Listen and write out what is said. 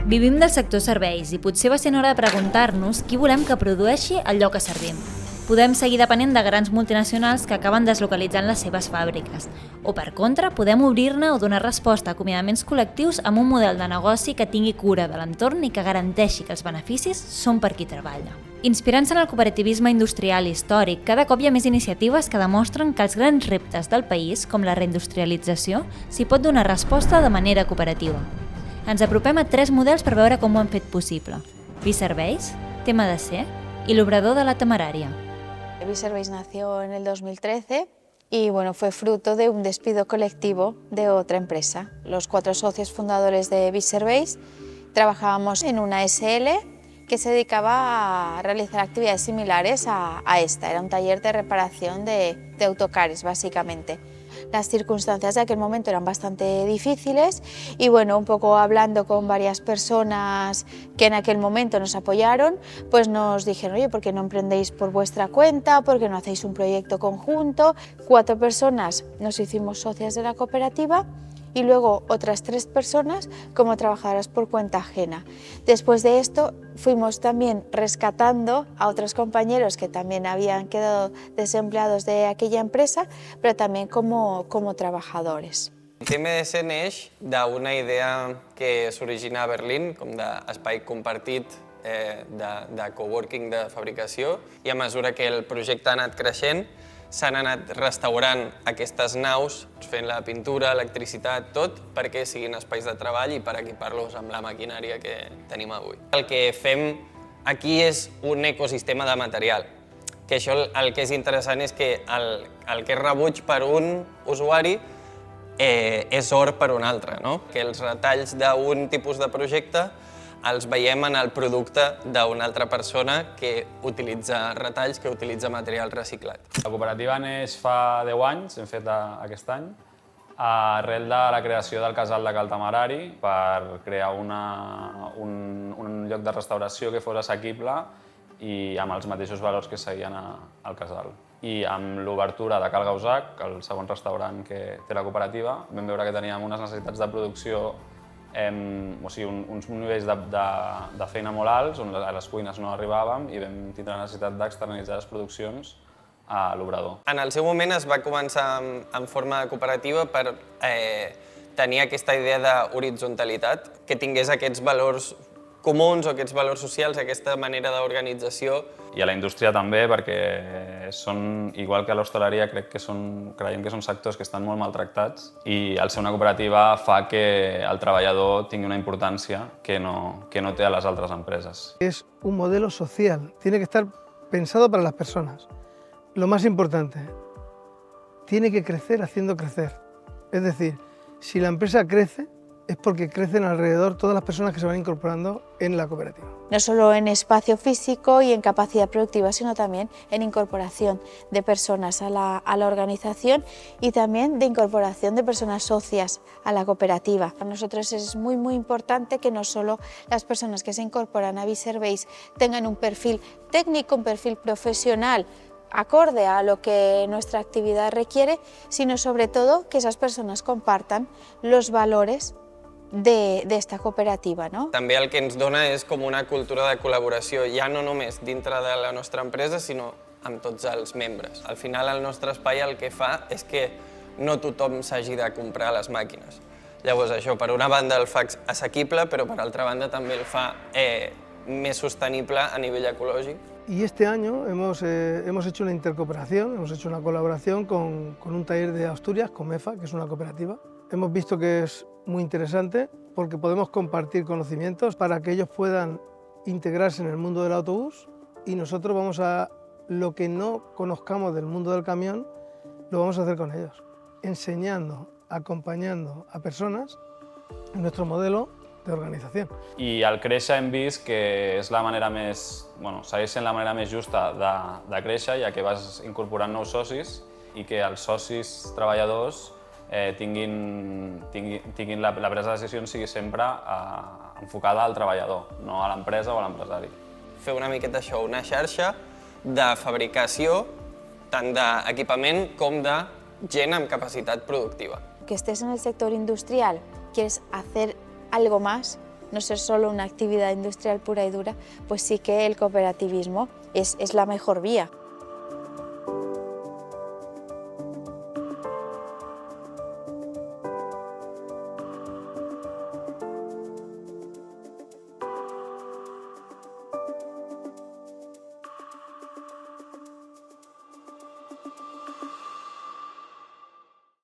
Vivim del sector serveis i potser va ser hora de preguntar-nos qui volem que produeixi allò que servim. Podem seguir depenent de grans multinacionals que acaben deslocalitzant les seves fàbriques. O, per contra, podem obrir-ne o donar resposta a acomiadaments col·lectius amb un model de negoci que tingui cura de l'entorn i que garanteixi que els beneficis són per qui treballa. Inspirant-se en el cooperativisme industrial històric, cada cop hi ha més iniciatives que demostren que als grans reptes del país, com la reindustrialització, s'hi pot donar resposta de manera cooperativa. Ens apropem a 3 models per veure com ho han fet possible. Viserveis, Tema de Ser i l'Obrador de la Temerària. Viserveis nació en el 2013 y fue fruto de un despido colectivo de otra empresa. Los 4 socios fundadores de Viserveis trabajábamos en una SL que se dedicaba a realizar actividades similares a esta. Era un taller de reparación de autocares, básicamente. Las circunstancias de aquel momento eran bastante difíciles y un poco hablando con varias personas que en aquel momento nos apoyaron, pues nos dijeron, oye, ¿por qué no emprendéis por vuestra cuenta? ¿Por qué no hacéis un proyecto conjunto? 4 personas nos hicimos socias de la cooperativa y luego otras 3 personas como trabajadoras por cuenta ajena. Después de esto fuimos también rescatando a otros compañeros que también habían quedado desempleados de aquella empresa, pero también como trabajadores. Tema de Ser neix d'una idea que s'origina a Berlín, com d'espai compartit de coworking de fabricació, i a mesura que el projecte ha anat creixent, s'han anat restaurant aquestes naus, fent la pintura, electricitat, tot, perquè siguin espais de treball i per equipar-los amb la maquinària que tenim avui. El que fem aquí és un ecosistema de material, que això el que és interessant és que el que és rebuig per un usuari és or per un altre, no? Que els retalls d'un tipus de projecte els veiem en el producte d'una altra persona que utilitza retalls, que utilitza material reciclat. La cooperativa neix fa 10 anys, hem fet aquest any, arrel de la creació del casal de Cal Temerari per crear un lloc de restauració que fos assequible i amb els mateixos valors que seguien al casal. I amb l'obertura de Cal Gausac, el segon restaurant que té la cooperativa, vam veure que teníem unes necessitats de producció, uns nivells de feina molt alts, on a les cuines no arribàvem i vam tindre la necessitat d'externalitzar les produccions a l'obrador. En el seu moment es va començar en forma de cooperativa per tenir aquesta idea d'horitzontalitat, que tingués aquests valors comuns o aquests valors socials, aquesta manera d'organització. I a la indústria també, perquè són, igual que a l'hostaleria, creiem que són sectors que estan molt maltractats i el ser una cooperativa fa que el treballador tingui una importància que no té a les altres empreses. Es un modelo social, tiene que estar pensado para las personas. Lo más importante, tiene que crecer haciendo crecer. Es decir, si la empresa crece, es porque crecen alrededor todas las personas que se van incorporando en la cooperativa. No solo en espacio físico y en capacidad productiva, sino también en incorporación de personas a la organización y también de incorporación de personas socias a la cooperativa. Para nosotros es muy importante que no solo las personas que se incorporan a Viserveis tengan un perfil técnico, un perfil profesional, acorde a lo que nuestra actividad requiere, sino sobre todo que esas personas compartan los valores de esta cooperativa, no? També el que ens dona és com una cultura de col·laboració, ja no només dintre de la nostra empresa, sinó amb tots els membres. Al final el nostre espai el que fa és que no tothom s'hagi de comprar les màquines. Llavors això, per una banda el fa assequible, però per altra banda també el fa més sostenible a nivell ecològic. Y este año hemos hecho una intercooperación, hemos hecho una colaboración con un taller de Asturias, Comefa, que es una cooperativa. Hemos visto que es muy interesante porque podemos compartir conocimientos para que ellos puedan integrarse en el mundo del autobús y nosotros vamos a lo que no conozcamos del mundo del camión, lo vamos a hacer con ellos, enseñando, acompañando a personas en nuestro modelo de organización. I al créixer hem vist que és la manera segueix sent la manera més justa de créixer, ja que vas incorporant nous socis i que els socis treballadors tinguin la presa de decisions sigui sempre enfocada al treballador, no a l'empresa o a l'empresari. Fer una miqueta això, una xarxa de fabricació, tant d'equipament com de gent amb capacitat productiva. Que estés en el sector industrial, quieres hacer algo más, no ser solo una actividad industrial pura y dura, pues sí que el cooperativismo es la mejor vía.